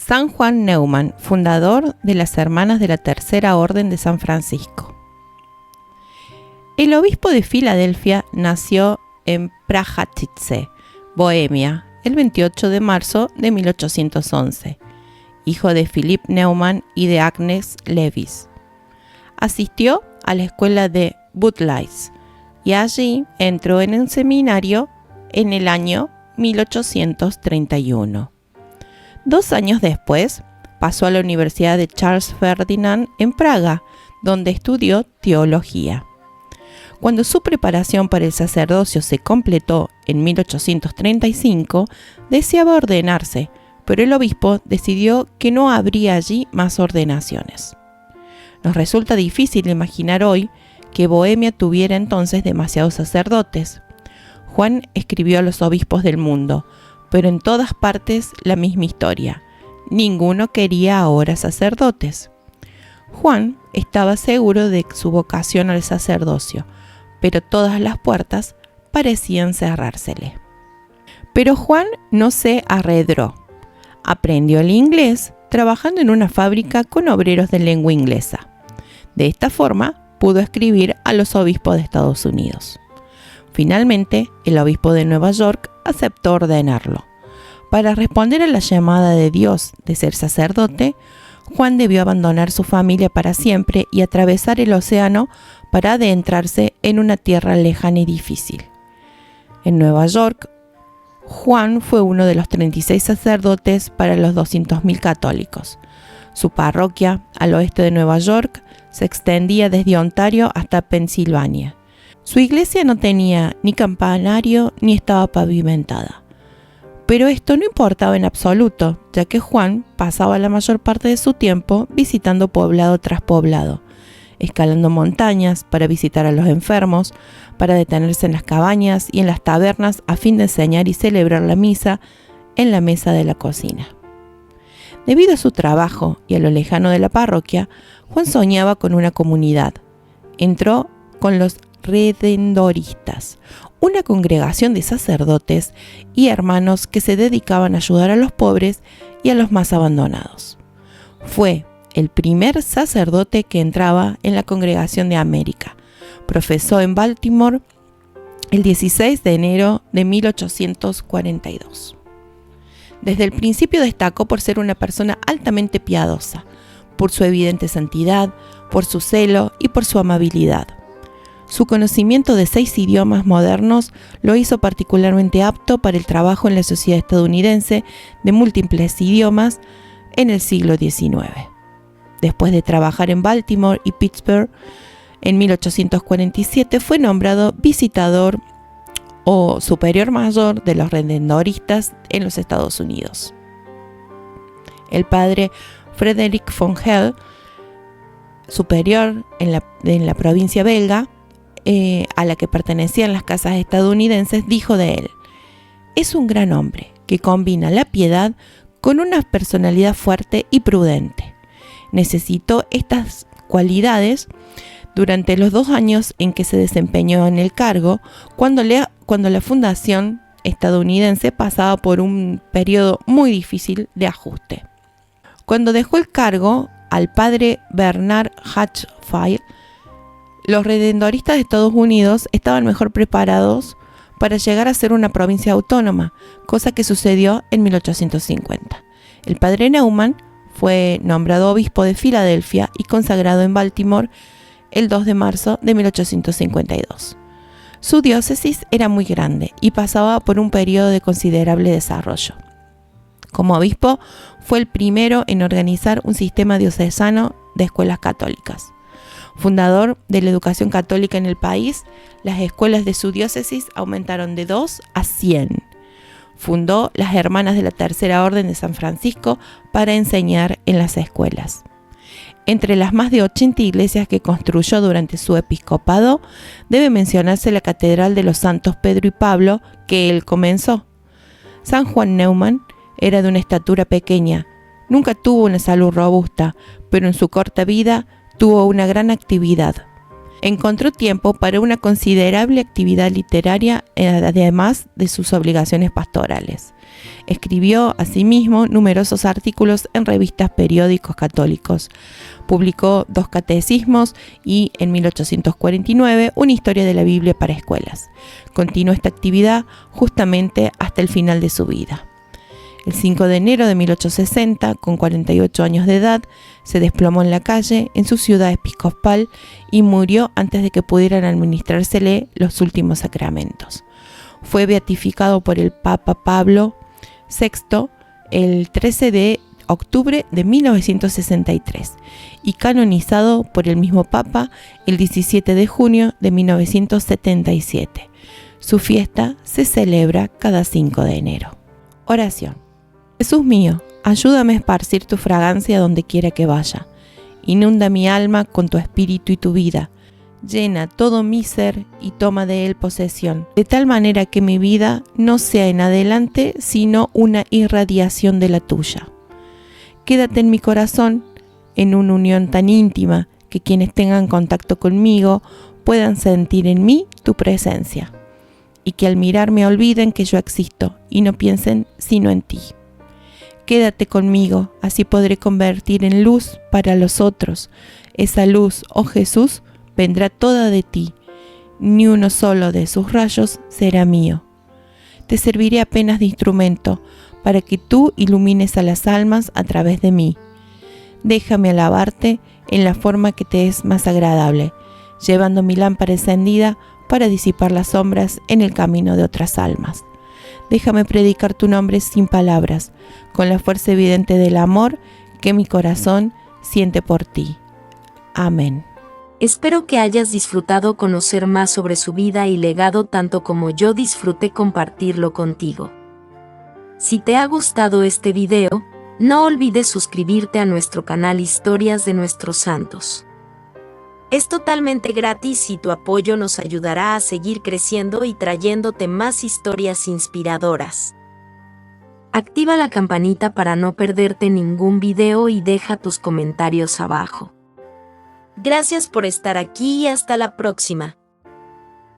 San Juan Neumann, fundador de las Hermanas de la Tercera Orden de San Francisco. El obispo de Filadelfia nació en Prachatice, Bohemia, el 28 de marzo de 1811, hijo de Philipp Neumann y de Agnes Levis. Asistió a la escuela de Budleis y allí entró en un seminario en el año 1831. 2 años después, pasó a la Universidad de Charles Ferdinand en Praga, donde estudió teología. Cuando su preparación para el sacerdocio se completó en 1835, deseaba ordenarse, pero el obispo decidió que no habría allí más ordenaciones. Nos resulta difícil imaginar hoy que Bohemia tuviera entonces demasiados sacerdotes. Juan escribió a los obispos del mundo, pero en todas partes la misma historia. Ninguno quería ahora sacerdotes. Juan estaba seguro de su vocación al sacerdocio, pero todas las puertas parecían cerrársele. Pero Juan no se arredró. Aprendió el inglés trabajando en una fábrica con obreros de lengua inglesa. De esta forma, pudo escribir a los obispos de Estados Unidos. Finalmente, el obispo de Nueva York aceptó ordenarlo. Para responder a la llamada de Dios de ser sacerdote, Juan debió abandonar su familia para siempre y atravesar el océano para adentrarse en una tierra lejana y difícil. En Nueva York, Juan fue uno de los 36 sacerdotes para los 200.000 católicos. Su parroquia, al oeste de Nueva York, se extendía desde Ontario hasta Pensilvania. Su iglesia no tenía ni campanario ni estaba pavimentada. Pero esto no importaba en absoluto, ya que Juan pasaba la mayor parte de su tiempo visitando poblado tras poblado, escalando montañas para visitar a los enfermos, para detenerse en las cabañas y en las tabernas a fin de enseñar y celebrar la misa en la mesa de la cocina. Debido a su trabajo y a lo lejano de la parroquia, Juan soñaba con una comunidad. Entró con los redentoristas, una congregación de sacerdotes y hermanos que se dedicaban a ayudar a los pobres y a los más abandonados. Fue el primer sacerdote que entraba en la Congregación de América. Profesó en Baltimore el 16 de enero de 1842. Desde el principio destacó por ser una persona altamente piadosa, por su evidente santidad, por su celo y por su amabilidad. Su conocimiento de 6 idiomas modernos lo hizo particularmente apto para el trabajo en la sociedad estadounidense de múltiples idiomas en el siglo XIX. Después de trabajar en Baltimore y Pittsburgh, en 1847 fue nombrado visitador o superior mayor de los redentoristas en los Estados Unidos. El padre Frederick von Hell, superior en la provincia belga, a la que pertenecían las casas estadounidenses, dijo de él: es un gran hombre que combina la piedad con una personalidad fuerte y prudente. Necesitó estas cualidades durante los 2 años en que se desempeñó en el cargo, cuando la fundación estadounidense pasaba por un periodo muy difícil de ajuste. Cuando dejó el cargo al padre Bernard Hatfield, los redentoristas de Estados Unidos estaban mejor preparados para llegar a ser una provincia autónoma, cosa que sucedió en 1850. El padre Neumann fue nombrado obispo de Filadelfia y consagrado en Baltimore el 2 de marzo de 1852. Su diócesis era muy grande y pasaba por un periodo de considerable desarrollo. Como obispo, fue el primero en organizar un sistema diocesano de escuelas católicas. Fundador de la educación católica en el país, las escuelas de su diócesis aumentaron de 2 a 100. Fundó las Hermanas de la Tercera Orden de San Francisco para enseñar en las escuelas. Entre las más de 80 iglesias que construyó durante su episcopado, debe mencionarse la Catedral de los Santos Pedro y Pablo, que él comenzó. San Juan Neumann era de una estatura pequeña, nunca tuvo una salud robusta, pero en su corta vida tuvo una gran actividad. Encontró tiempo para una considerable actividad literaria, además de sus obligaciones pastorales. Escribió asimismo numerosos artículos en revistas, periódicos católicos. Publicó 2 catecismos y en 1849 una historia de la Biblia para escuelas. Continuó esta actividad justamente hasta el final de su vida. El 5 de enero de 1860, con 48 años de edad, se desplomó en la calle en su ciudad episcopal y murió antes de que pudieran administrársele los últimos sacramentos. Fue beatificado por el Papa Pablo VI el 13 de octubre de 1963 y canonizado por el mismo Papa el 17 de junio de 1977. Su fiesta se celebra cada 5 de enero. Oración. Jesús mío, ayúdame a esparcir tu fragancia donde quiera que vaya. Inunda mi alma con tu espíritu y tu vida. Llena todo mi ser y toma de él posesión, de tal manera que mi vida no sea en adelante sino una irradiación de la tuya. Quédate en mi corazón, en una unión tan íntima que quienes tengan contacto conmigo puedan sentir en mí tu presencia, y que al mirarme olviden que yo existo y no piensen sino en ti. Quédate conmigo, así podré convertir en luz para los otros. Esa luz, oh Jesús, vendrá toda de ti, ni uno solo de sus rayos será mío. Te serviré apenas de instrumento para que tú ilumines a las almas a través de mí. Déjame alabarte en la forma que te es más agradable, llevando mi lámpara encendida para disipar las sombras en el camino de otras almas. Déjame predicar tu nombre sin palabras, con la fuerza evidente del amor que mi corazón siente por ti. Amén. Espero que hayas disfrutado conocer más sobre su vida y legado tanto como yo disfruté compartirlo contigo. Si te ha gustado este video, no olvides suscribirte a nuestro canal Historias de Nuestros Santos. Es totalmente gratis y tu apoyo nos ayudará a seguir creciendo y trayéndote más historias inspiradoras. Activa la campanita para no perderte ningún video y deja tus comentarios abajo. Gracias por estar aquí y hasta la próxima.